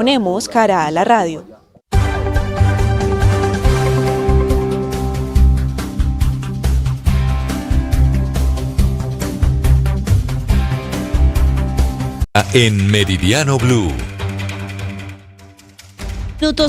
Ponemos cara a la radio. En Meridiano Blue.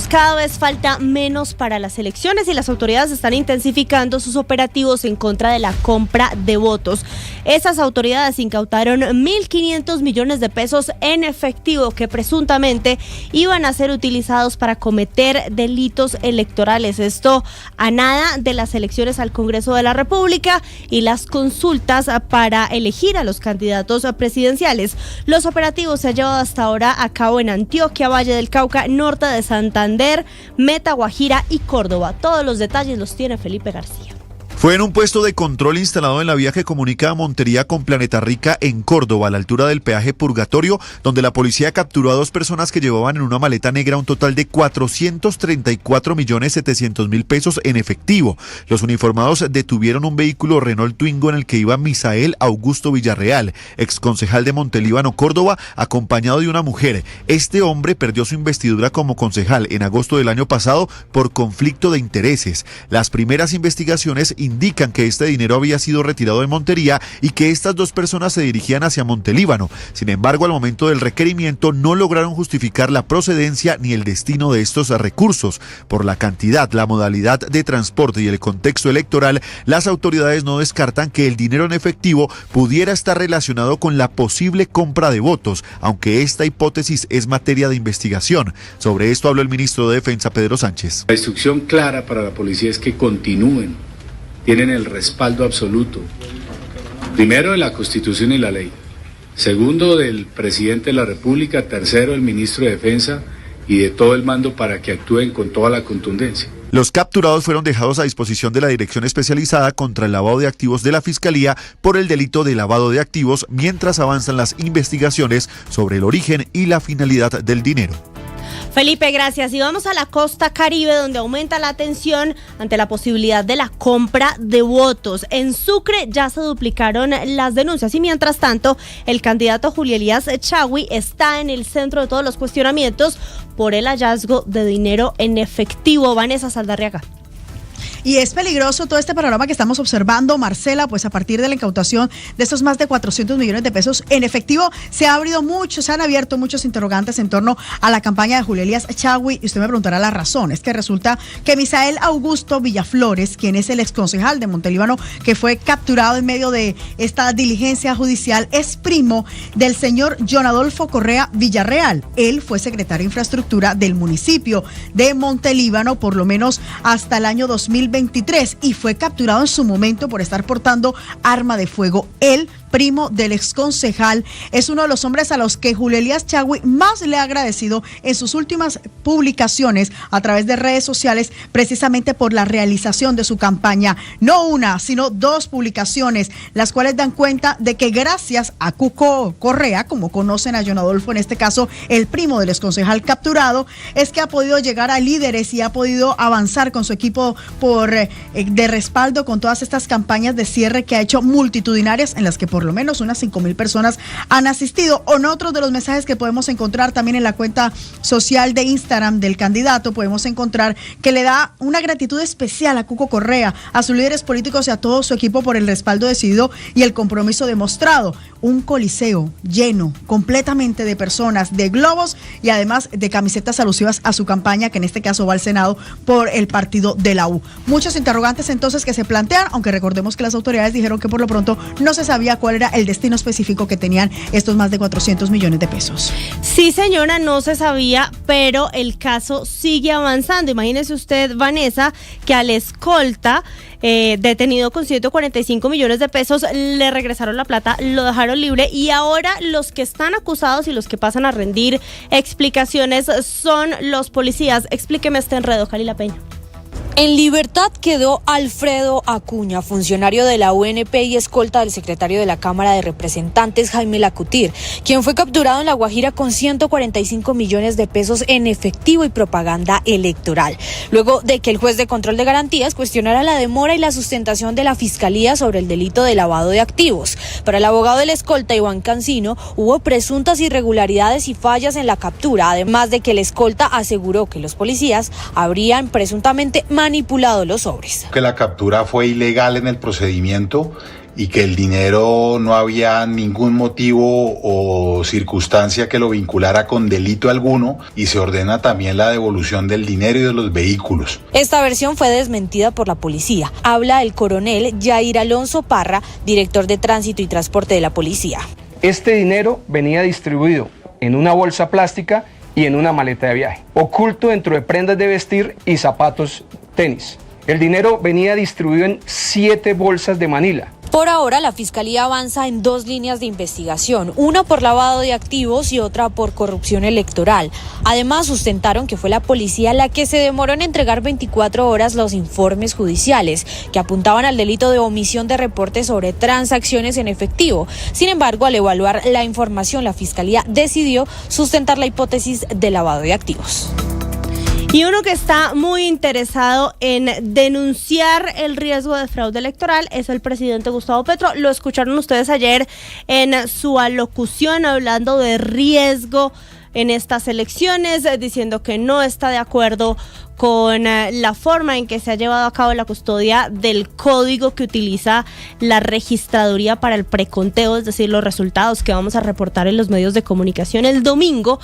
Cada vez falta menos para las elecciones y las autoridades están intensificando sus operativos en contra de la compra de votos. Esas autoridades incautaron 1.500 millones de pesos en efectivo que presuntamente iban a ser utilizados para cometer delitos electorales. Esto a nada de las elecciones al Congreso de la República y las consultas para elegir a los candidatos presidenciales. Los operativos se han llevado hasta ahora a cabo en Antioquia, Valle del Cauca, norte de Santander, Meta, Guajira y Córdoba. Todos los detalles los tiene Felipe García. Fue en un puesto de control instalado en la vía que comunica a Montería con Planeta Rica en Córdoba, a la altura del peaje Purgatorio, donde la policía capturó a 2 personas que llevaban en una maleta negra un total de 434.700.000 pesos en efectivo. Los uniformados detuvieron un vehículo Renault Twingo en el que iba Misael Augusto Villarreal, exconcejal de Montelíbano, Córdoba, acompañado de una mujer. Este hombre perdió su investidura como concejal en agosto del año pasado por conflicto de intereses. Las primeras investigaciones indican que este dinero había sido retirado de Montería y que estas 2 personas se dirigían hacia Montelíbano. Sin embargo, al momento del requerimiento no lograron justificar la procedencia ni el destino de estos recursos. Por la cantidad, la modalidad de transporte y el contexto electoral, las autoridades no descartan que el dinero en efectivo pudiera estar relacionado con la posible compra de votos, aunque esta hipótesis es materia de investigación. Sobre esto habló el ministro de Defensa, Pedro Sánchez. La instrucción clara para la policía es que continúen. Tienen el respaldo absoluto, primero de la Constitución y la ley, segundo del presidente de la República, tercero del ministro de Defensa y de todo el mando para que actúen con toda la contundencia. Los capturados fueron dejados a disposición de la Dirección Especializada contra el Lavado de Activos de la Fiscalía por el delito de lavado de activos, mientras avanzan las investigaciones sobre el origen y la finalidad del dinero. Felipe, gracias. Y vamos a la costa Caribe, donde aumenta la tensión ante la posibilidad de la compra de votos. En Sucre ya se duplicaron las denuncias y mientras tanto el candidato Julio Elías Chagui está en el centro de todos los cuestionamientos por el hallazgo de dinero en efectivo. Vanessa Saldarriaga. Y es peligroso todo este panorama que estamos observando, Marcela, pues a partir de la incautación de estos más de 400 millones de pesos en efectivo, se han abierto muchos interrogantes en torno a la campaña de Julio Elías Chagui, y usted me preguntará la razón. Es que resulta que Misael Augusto Villaflores, quien es el exconcejal de Montelíbano, que fue capturado en medio de esta diligencia judicial, es primo del señor John Adolfo Correa Villarreal. Él fue secretario de Infraestructura del municipio de Montelíbano, por lo menos hasta el año 2023, y fue capturado en su momento por estar portando arma de fuego. Él, primo del exconcejal, es uno de los hombres a los que Julio Elías Chagui más le ha agradecido en sus últimas publicaciones a través de redes sociales, precisamente por la realización de su campaña. No una, sino 2 publicaciones, las cuales dan cuenta de que gracias a Cuco Correa, como conocen a John Adolfo, en este caso el primo del exconcejal capturado, es que ha podido llegar a líderes y ha podido avanzar con su equipo de respaldo con todas estas campañas de cierre que ha hecho multitudinarias, en las que por lo menos unas 5,000 personas han asistido. O en otros de los mensajes que podemos encontrar también en la cuenta social de Instagram del candidato, podemos encontrar que le da una gratitud especial a Cuco Correa, a sus líderes políticos y a todo su equipo por el respaldo decidido y el compromiso demostrado. Un coliseo lleno completamente de personas, de globos y además de camisetas alusivas a su campaña, que en este caso va al Senado por el partido de la U. Muchos interrogantes entonces que se plantean, aunque recordemos que las autoridades dijeron que por lo pronto no se sabía cuál era el destino específico que tenían estos más de 400 millones de pesos. Sí, señora, no se sabía, pero el caso sigue avanzando. Imagínese usted, Vanessa, que al escolta detenido con 145 millones de pesos, le regresaron la plata, lo dejaron libre y ahora los que están acusados y los que pasan a rendir explicaciones son los policías. Explíqueme este enredo, Jalila Peña. En libertad quedó Alfredo Acuña, funcionario de la UNP y escolta del secretario de la Cámara de Representantes, Jaime Lacutir, quien fue capturado en La Guajira con 145 millones de pesos en efectivo y propaganda electoral, luego de que el juez de control de garantías cuestionara la demora y la sustentación de la Fiscalía sobre el delito de lavado de activos. Para el abogado del escolta, Iván Cancino, hubo presuntas irregularidades y fallas en la captura, además de que el escolta aseguró que los policías habrían presuntamente manipulado los sobres. Que la captura fue ilegal en el procedimiento y que el dinero no había ningún motivo o circunstancia que lo vinculara con delito alguno, y se ordena también la devolución del dinero y de los vehículos. Esta versión fue desmentida por la policía. Habla el coronel Jair Alonso Parra, director de Tránsito y Transporte de la policía. Este dinero venía distribuido en una bolsa plástica y en una maleta de viaje, oculto dentro de prendas de vestir y zapatos tenis. El dinero venía distribuido en 7 bolsas de Manila. Por ahora, la Fiscalía avanza en 2 líneas de investigación, una por lavado de activos y otra por corrupción electoral. Además, sustentaron que fue la policía la que se demoró en entregar 24 horas los informes judiciales, que apuntaban al delito de omisión de reportes sobre transacciones en efectivo. Sin embargo, al evaluar la información, la Fiscalía decidió sustentar la hipótesis de lavado de activos. Y uno que está muy interesado en denunciar el riesgo de fraude electoral es el presidente Gustavo Petro. Lo escucharon ustedes ayer en su alocución hablando de riesgo en estas elecciones, diciendo que no está de acuerdo con la forma en que se ha llevado a cabo la custodia del código que utiliza la registraduría para el preconteo, es decir, los resultados que vamos a reportar en los medios de comunicación el domingo.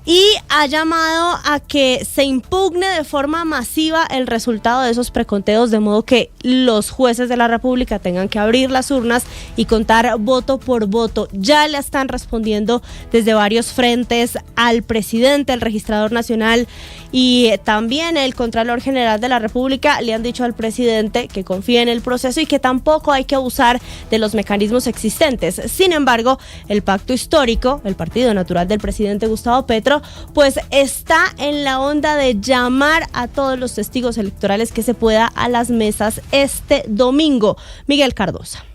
Y ha llamado a que se impugne de forma masiva el resultado de esos preconteos, de modo que los jueces de la República tengan que abrir las urnas y contar voto por voto. Ya le están respondiendo desde varios frentes al presidente, al registrador nacional y también el Contralor General de la República. Le han dicho al presidente que confíe en el proceso y que tampoco hay que abusar de los mecanismos existentes. Sin embargo, el pacto histórico, el partido natural del presidente Gustavo Petro, pues está en la onda de llamar a todos los testigos electorales que se pueda a las mesas este domingo. Miguel Cardosa.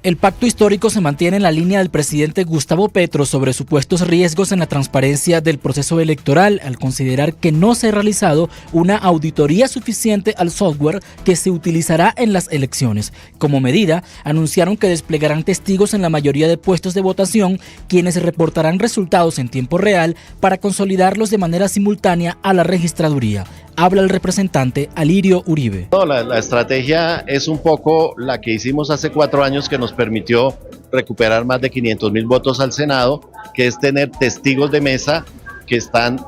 El pacto histórico se mantiene en la línea del presidente Gustavo Petro sobre supuestos riesgos en la transparencia del proceso electoral, al considerar que no se ha realizado una auditoría suficiente al software que se utilizará en las elecciones. Como medida, anunciaron que desplegarán testigos en la mayoría de puestos de votación, quienes reportarán resultados en tiempo real para consolidarlos de manera simultánea a la registraduría. Habla el representante Alirio Uribe. La estrategia es un poco la que hicimos hace 4 años, que nos permitió recuperar más de 500.000 votos al Senado, que es tener testigos de mesa que están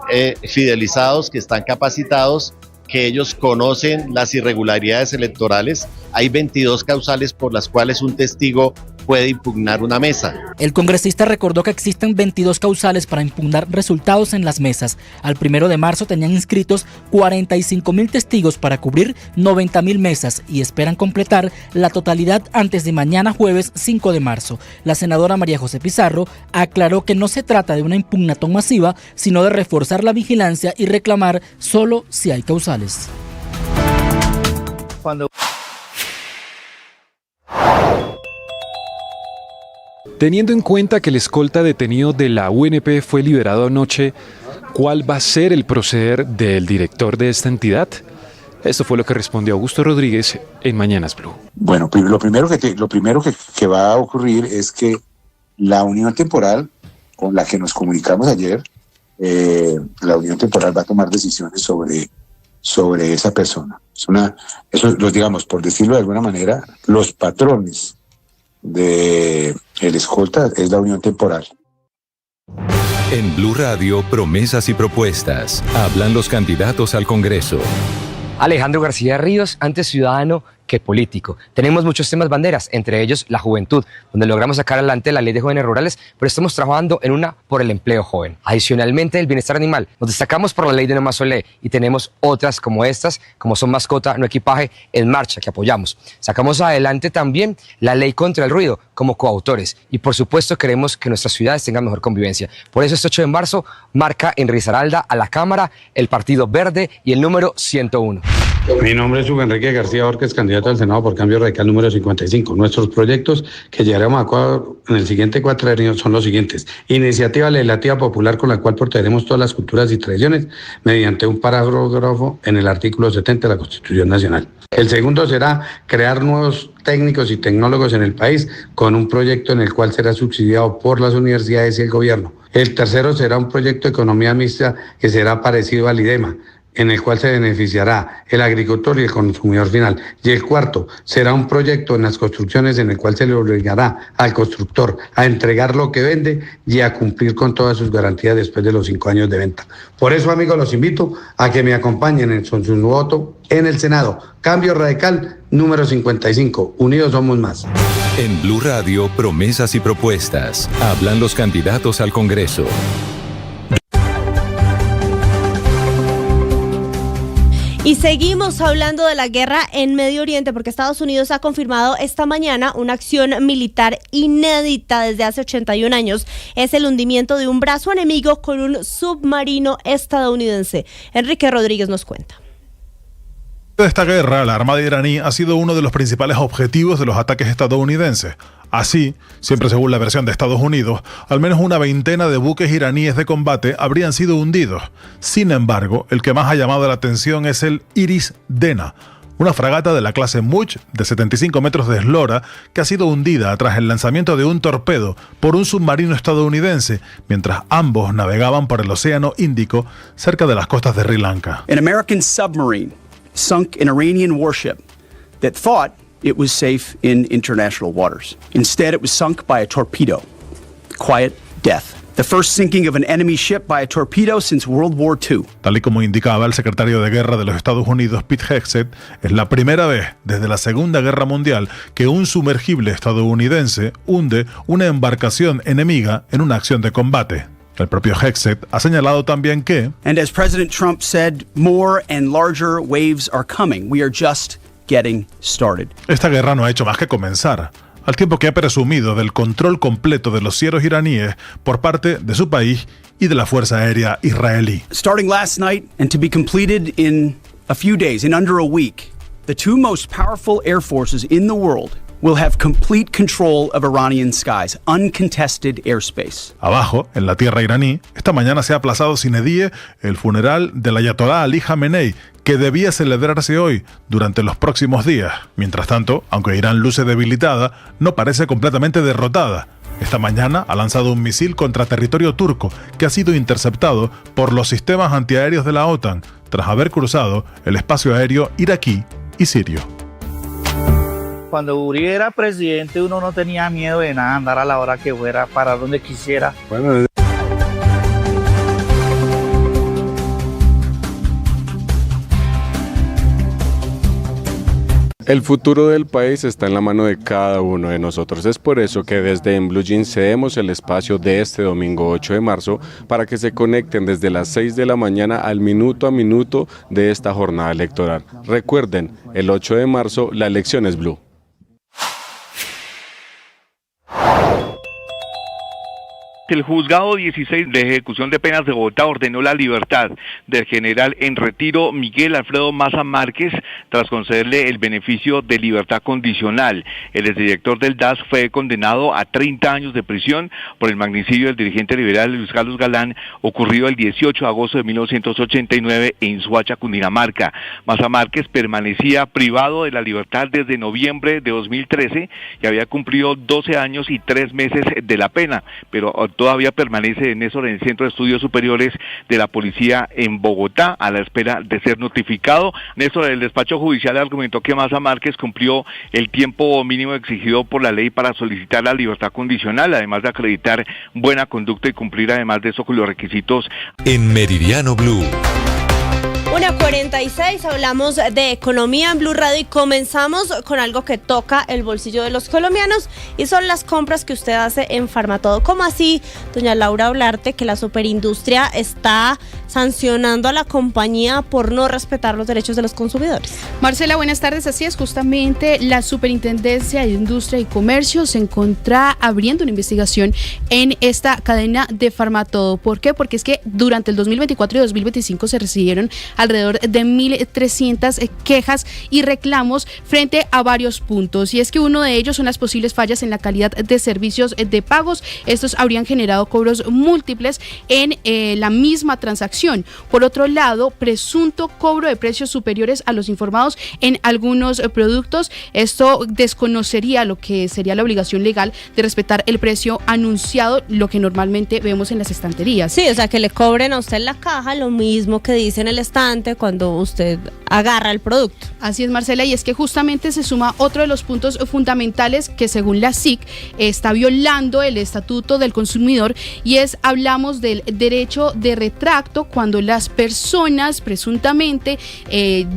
fidelizados, que están capacitados, que ellos conocen las irregularidades electorales. Hay 22 causales por las cuales un testigo puede impugnar una mesa. El congresista recordó que existen 22 causales para impugnar resultados en las mesas. Al 1 de marzo tenían inscritos 45.000 testigos para cubrir 90.000 mesas y esperan completar la totalidad antes de mañana jueves 5 de marzo. La senadora María José Pizarro aclaró que no se trata de una impugnación masiva, sino de reforzar la vigilancia y reclamar solo si hay causales. Teniendo en cuenta que el escolta detenido de la UNP fue liberado anoche, ¿cuál va a ser el proceder del director de esta entidad? Esto fue lo que respondió Augusto Rodríguez en Mañanas Blue. Bueno, lo primero que va a ocurrir es que la unión temporal con la que nos comunicamos ayer, la unión temporal va a tomar decisiones sobre esa persona. Eso, digamos, por decirlo de alguna manera, los patrones de el escolta es la unión temporal. En Blue Radio, promesas y propuestas. Hablan los candidatos al Congreso. Alejandro García Ríos, antes ciudadano que político. Tenemos muchos temas banderas, entre ellos la juventud, donde logramos sacar adelante la ley de jóvenes rurales, pero estamos trabajando en una por el empleo joven. Adicionalmente, el bienestar animal. Nos destacamos por la ley de No Más Olé y tenemos otras como estas, como son mascota, no equipaje, en marcha, que apoyamos. Sacamos adelante también la ley contra el ruido como coautores y por supuesto queremos que nuestras ciudades tengan mejor convivencia. Por eso este 8 de marzo marca en Risaralda a la Cámara el Partido Verde y el número 101. Mi nombre es Hugo Enrique García Borges, candidato al Senado por Cambio Radical número 55. Nuestros proyectos que llevaremos a cabo en el siguiente cuatrienio son los siguientes. Iniciativa legislativa popular con la cual protegeremos todas las culturas y tradiciones mediante un parágrafo en el artículo 70 de la Constitución Nacional. El segundo será crear nuevos técnicos y tecnólogos en el país con un proyecto en el cual será subsidiado por las universidades y el gobierno. El tercero será un proyecto de economía mixta que será parecido al IDEMA, en el cual se beneficiará el agricultor y el consumidor final. Y el cuarto será un proyecto en las construcciones en el cual se le obligará al constructor a entregar lo que vende y a cumplir con todas sus garantías después de los 5 años de venta. Por eso, amigos, los invito a que me acompañen en su voto en el Senado. Cambio Radical número 55. Unidos somos más. En Blue Radio, promesas y propuestas. Hablan los candidatos al Congreso. Y seguimos hablando de la guerra en Medio Oriente porque Estados Unidos ha confirmado esta mañana una acción militar inédita desde hace 81 años. Es el hundimiento de un brazo enemigo con un submarino estadounidense. Enrique Rodríguez nos cuenta. De esta guerra, la Armada iraní ha sido uno de los principales objetivos de los ataques estadounidenses. Así, siempre según la versión de Estados Unidos, al menos una veintena de buques iraníes de combate habrían sido hundidos. Sin embargo, el que más ha llamado la atención es el Iris Dena, una fragata de la clase Much de 75 metros de eslora que ha sido hundida tras el lanzamiento de un torpedo por un submarino estadounidense mientras ambos navegaban por el Océano Índico cerca de las costas de Sri Lanka. An American submarine sunk an Iranian warship that thought it was safe in international waters. Instead, it was sunk by a torpedo. Quiet death. The first sinking of an enemy ship by a torpedo since World War II. Tal y como indicaba el secretario de Guerra de los Estados Unidos, Pete Hegseth, es la primera vez desde la Segunda Guerra Mundial que un sumergible estadounidense hunde una embarcación enemiga en una acción de combate. El propio Hegseth ha señalado también que, and as President Trump said, more and larger waves are coming. We are just getting started. Esta guerra no ha hecho más que comenzar, al tiempo que ha presumido del control completo de los cielos iraníes por parte de su país y de la Fuerza Aérea israelí. Starting last night and to be completed in a few days, in under a week, the two most powerful air forces in the world will have complete control of Iranian skies, uncontested airspace. Abajo, en la tierra iraní, esta mañana se ha aplazado sine die el funeral del ayatolá Ali Khamenei, que debía celebrarse hoy durante los próximos días. Mientras tanto, aunque Irán luce debilitada, no parece completamente derrotada. Esta mañana ha lanzado un misil contra territorio turco que ha sido interceptado por los sistemas antiaéreos de la OTAN tras haber cruzado el espacio aéreo iraquí y sirio. Cuando Uribe era presidente, uno no tenía miedo de nada, andar a la hora que fuera, para donde quisiera. Bueno, el futuro del país está en la mano de cada uno de nosotros. Es por eso que desde En Blue Jeans cedemos el espacio de este domingo 8 de marzo para que se conecten desde las 6 de la mañana al minuto a minuto de esta jornada electoral. Recuerden, el 8 de marzo la elección es Blue. El juzgado 16 de ejecución de penas de Bogotá ordenó la libertad del general en retiro Miguel Alfredo Maza Márquez tras concederle el beneficio de libertad condicional. El exdirector del DAS fue condenado a 30 años de prisión por el magnicidio del dirigente liberal Luis Carlos Galán ocurrido el 18 de agosto de 1989 en Soacha, Cundinamarca. Maza Márquez permanecía privado de la libertad desde noviembre de 2013 y había cumplido 12 años y 3 meses de la pena, pero todavía permanece en eso en el Centro de Estudios Superiores de la Policía en Bogotá a la espera de ser notificado. Néstor, el despacho judicial argumentó que Maza Márquez cumplió el tiempo mínimo exigido por la ley para solicitar la libertad condicional, además de acreditar buena conducta y cumplir además de eso con los requisitos. En Meridiano Blue. 1:46, hablamos de economía en Blue Radio y comenzamos con algo que toca el bolsillo de los colombianos y son las compras que usted hace en Farmatodo. ¿Cómo así, doña Laura Olarte, que la superindustria está sancionando a la compañía por no respetar los derechos de los consumidores? Marcela, buenas tardes. Así es, justamente la Superintendencia de Industria y Comercio se encuentra abriendo una investigación en esta cadena de Farmatodo. ¿Por qué? Porque es que durante el 2024 y 2025 se recibieron alrededor de 1.300 quejas y reclamos frente a varios puntos. Y es que uno de ellos son las posibles fallas en la calidad de servicios de pagos. Estos habrían generado cobros múltiples en la misma transacción. Por otro lado, presunto cobro de precios superiores a los informados en algunos productos. Esto desconocería lo que sería la obligación legal de respetar el precio anunciado, lo que normalmente vemos en las estanterías. Sí, o sea, que le cobren a usted en la caja lo mismo que dice en el estante cuando usted agarra el producto. Así es, Marcela, y es que justamente se suma otro de los puntos fundamentales que según la SIC está violando el Estatuto del Consumidor, y hablamos del derecho de retracto cuando las personas presuntamente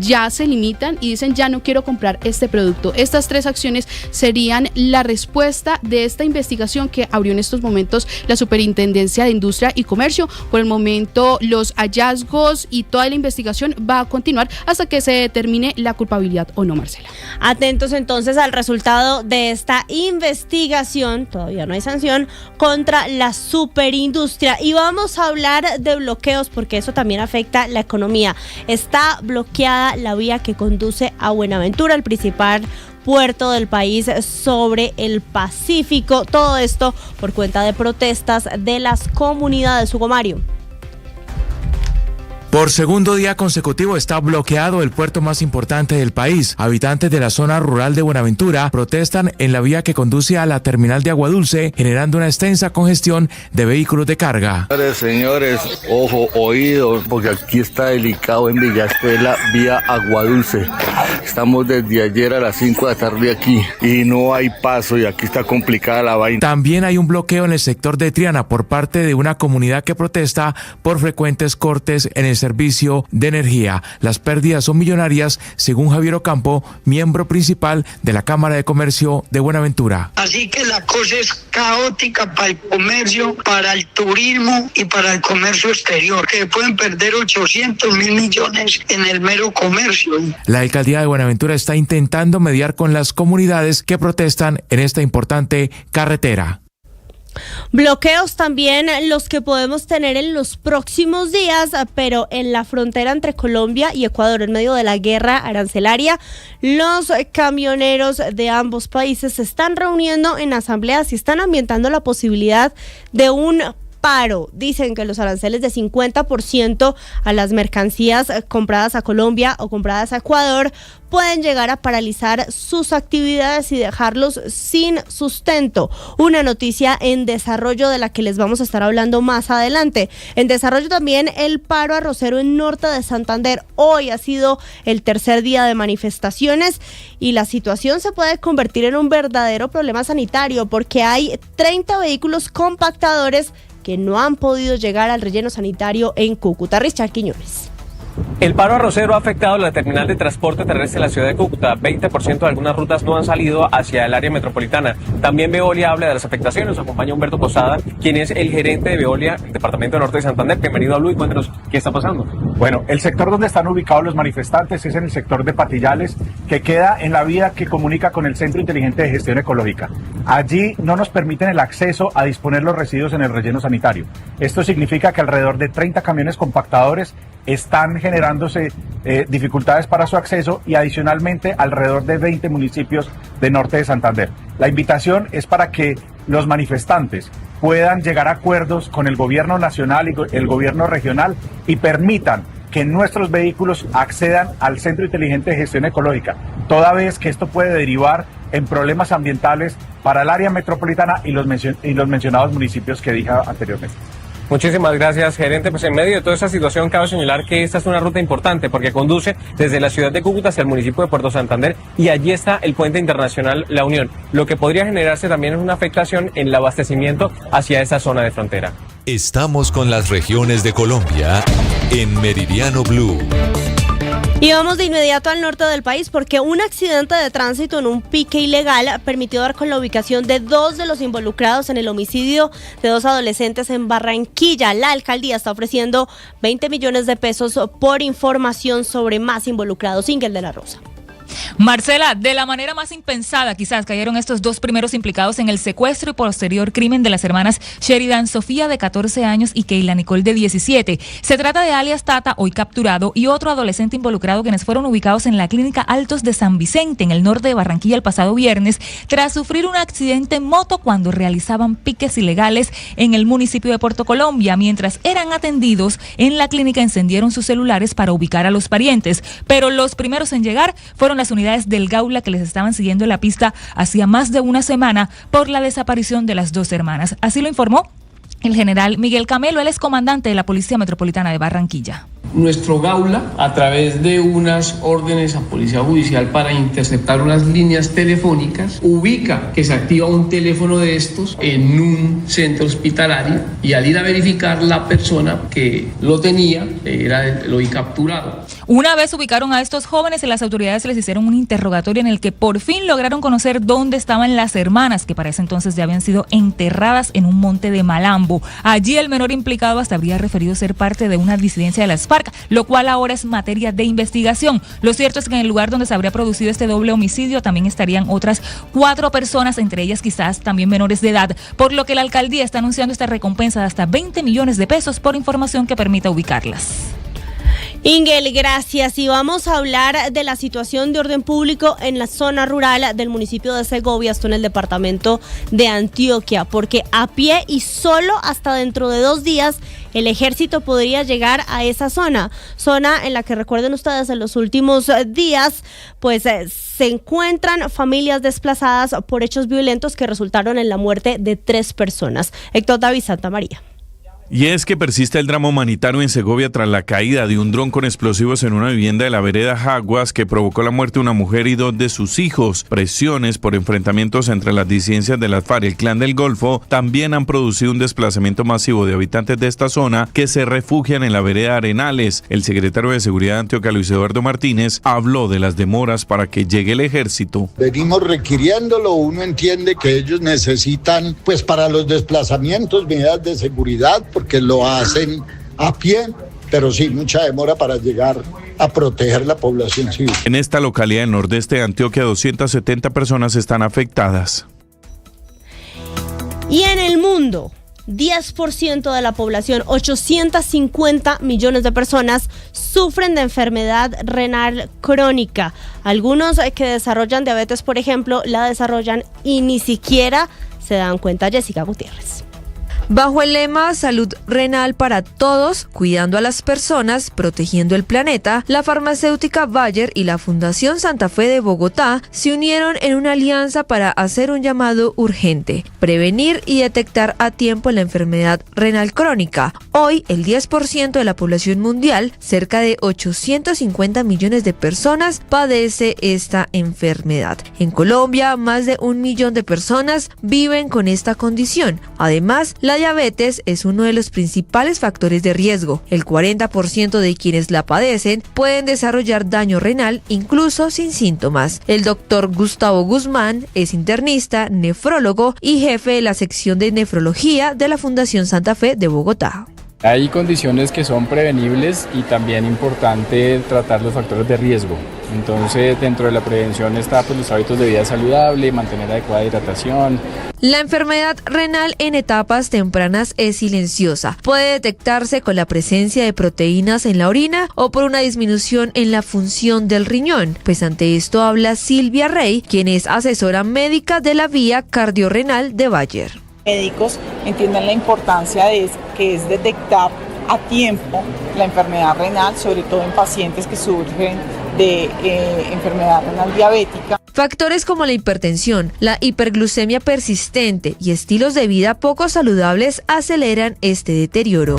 ya se limitan y dicen ya no quiero comprar este producto. Estas tres acciones serían la respuesta de esta investigación que abrió en estos momentos la Superintendencia de Industria y Comercio. Por el momento, los hallazgos y toda la investigación va a continuar hasta que se determine la culpabilidad o no, Marcela. Atentos entonces al resultado de esta investigación, todavía no hay sanción, contra la superindustria. Y vamos a hablar de bloqueos porque eso también afecta la economía. Está bloqueada la vía que conduce a Buenaventura, el principal puerto del país sobre el Pacífico. Todo esto por cuenta de protestas de las comunidades. Hugo Mario. Por segundo día consecutivo está bloqueado el puerto más importante del país. Habitantes de la zona rural de Buenaventura protestan en la vía que conduce a la terminal de Aguadulce, generando una extensa congestión de vehículos de carga. Señores, ojo, oídos, porque aquí está delicado en Villaescuela, vía Aguadulce. Estamos desde ayer a las 5 de la tarde aquí y no hay paso y aquí está complicada la vaina. También hay un bloqueo en el sector de Triana por parte de una comunidad que protesta por frecuentes cortes en el servicio de energía. Las pérdidas son millonarias, según Javier Ocampo, miembro principal de la Cámara de Comercio de Buenaventura. Así que la cosa es caótica para el comercio, para el turismo y para el comercio exterior, que pueden perder 800.000 millones en el mero comercio. La alcaldía de Buenaventura está intentando mediar con las comunidades que protestan en esta importante carretera. Bloqueos también los que podemos tener en los próximos días, pero en la frontera entre Colombia y Ecuador, en medio de la guerra arancelaria, los camioneros de ambos países se están reuniendo en asambleas y están ambientando la posibilidad de un paro. Dicen que los aranceles de 50% a las mercancías compradas a Colombia o compradas a Ecuador pueden llegar a paralizar sus actividades y dejarlos sin sustento. Una noticia en desarrollo de la que les vamos a estar hablando más adelante. En desarrollo también el paro arrocero en norte de Santander. Hoy ha sido el tercer día de manifestaciones y la situación se puede convertir en un verdadero problema sanitario porque hay 30 vehículos compactadores que no han podido llegar al relleno sanitario en Cúcuta. Richard Quiñones. El paro arrocero ha afectado la terminal de transporte terrestre de la ciudad de Cúcuta. 20% de algunas rutas no han salido hacia el área metropolitana. También Veolia habla de las afectaciones. Nos acompaña Humberto Posada, quien es el gerente de Veolia, Departamento Norte de Santander. Bienvenido a Blue y cuéntenos qué está pasando. Bueno, el sector donde están ubicados los manifestantes es en el sector de Patillales, que queda en la vía que comunica con el Centro Inteligente de Gestión Ecológica. Allí no nos permiten el acceso a disponer los residuos en el relleno sanitario. Esto significa que alrededor de 30 camiones compactadores están generándose dificultades para su acceso y adicionalmente alrededor de 20 municipios de norte de Santander. La invitación es para que los manifestantes puedan llegar a acuerdos con el gobierno nacional y el gobierno regional y permitan que nuestros vehículos accedan al Centro Inteligente de Gestión Ecológica, toda vez que esto puede derivar en problemas ambientales para el área metropolitana y los mencionados municipios que dije anteriormente. Muchísimas gracias, gerente. Pues en medio de toda esta situación, cabe señalar que esta es una ruta importante porque conduce desde la ciudad de Cúcuta hacia el municipio de Puerto Santander y allí está el puente internacional La Unión, lo que podría generarse también es una afectación en el abastecimiento hacia esa zona de frontera. Estamos con las regiones de Colombia en Meridiano Blue. Y vamos de inmediato al norte del país porque un accidente de tránsito en un pique ilegal permitió dar con la ubicación de 2 de los involucrados en el homicidio de 2 adolescentes en Barranquilla. La alcaldía está ofreciendo 20 millones de pesos por información sobre más involucrados. Ingel de la Rosa. Marcela, de la manera más impensada quizás cayeron estos dos primeros implicados en el secuestro y posterior crimen de las hermanas Sheridan Sofía de 14 años y Keila Nicole de 17. Se trata de alias Tata, hoy capturado, y otro adolescente involucrado, quienes fueron ubicados en la clínica Altos de San Vicente, en el norte de Barranquilla, el pasado viernes, tras sufrir un accidente en moto cuando realizaban piques ilegales en el municipio de Puerto Colombia. Mientras eran atendidos en la clínica, encendieron sus celulares para ubicar a los parientes, pero los primeros en llegar fueron las unidades del Gaula, que les estaban siguiendo la pista hacía más de una semana por la desaparición de las dos hermanas. Así lo informó el general Miguel Camelo, él es comandante de la Policía Metropolitana de Barranquilla. Nuestro Gaula, a través de unas órdenes a Policía Judicial para interceptar unas líneas telefónicas, ubica que se activa un teléfono de estos en un centro hospitalario, y al ir a verificar, la persona que lo tenía era el hoy capturado. Una vez ubicaron a estos jóvenes, las autoridades les hicieron un interrogatorio en el que por fin lograron conocer dónde estaban las hermanas, que para ese entonces ya habían sido enterradas en un monte de Malambo. Allí el menor implicado hasta habría referido ser parte de una disidencia de las FARC, lo cual ahora es materia de investigación. Lo cierto es que en el lugar donde se habría producido este doble homicidio también estarían otras 4 personas, entre ellas quizás también menores de edad, por lo que la alcaldía está anunciando esta recompensa de hasta 20 millones de pesos por información que permita ubicarlas. Ingel, gracias. Y vamos a hablar de la situación de orden público en la zona rural del municipio de Segovia, esto en el departamento de Antioquia, porque a pie y solo hasta dentro de 2 días el ejército podría llegar a esa zona en la que, recuerden ustedes, en los últimos días pues se encuentran familias desplazadas por hechos violentos que resultaron en la muerte de 3 personas. Héctor David Santa María. Y es que persiste el drama humanitario en Segovia tras la caída de un dron con explosivos en una vivienda de la vereda Jaguas que provocó la muerte de una mujer y 2 de sus hijos. Presiones por enfrentamientos entre las disidencias de las FARC y el Clan del Golfo también han producido un desplazamiento masivo de habitantes de esta zona que se refugian en la vereda Arenales. El secretario de Seguridad de Antioquia, Luis Eduardo Martínez, habló de las demoras para que llegue el ejército. Venimos requiriéndolo, uno entiende que ellos necesitan, pues para los desplazamientos, medidas de seguridad, porque lo hacen a pie, pero sí, mucha demora para llegar a proteger la población civil. En esta localidad del nordeste de Antioquia, 270 personas están afectadas. Y en el mundo, 10% de la población, 850 millones de personas, sufren de enfermedad renal crónica. Algunos que desarrollan diabetes, por ejemplo, la desarrollan y ni siquiera se dan cuenta. Jessica Gutiérrez. Bajo el lema Salud Renal para Todos, cuidando a las personas, protegiendo el planeta, la farmacéutica Bayer y la Fundación Santa Fe de Bogotá se unieron en una alianza para hacer un llamado urgente: prevenir y detectar a tiempo la enfermedad renal crónica. Hoy, el 10% de la población mundial, cerca de 850 millones de personas, padece esta enfermedad. En Colombia, más de 1 millón de personas viven con esta condición. Además, la diabetes es uno de los principales factores de riesgo. El 40% de quienes la padecen pueden desarrollar daño renal incluso sin síntomas. El doctor Gustavo Guzmán es internista, nefrólogo y jefe de la sección de nefrología de la Fundación Santa Fe de Bogotá. Hay condiciones que son prevenibles y también importante tratar los factores de riesgo. Entonces, dentro de la prevención está los hábitos de vida saludable, mantener adecuada hidratación. La enfermedad renal en etapas tempranas es silenciosa. Puede detectarse con la presencia de proteínas en la orina o por una disminución en la función del riñón. Pues ante esto habla Silvia Rey, quien es asesora médica de la vía cardiorrenal de Bayer. Médicos entienden la importancia que es detectar a tiempo la enfermedad renal, sobre todo en pacientes que sufren de enfermedad renal diabética. Factores como la hipertensión, la hiperglucemia persistente y estilos de vida poco saludables aceleran este deterioro.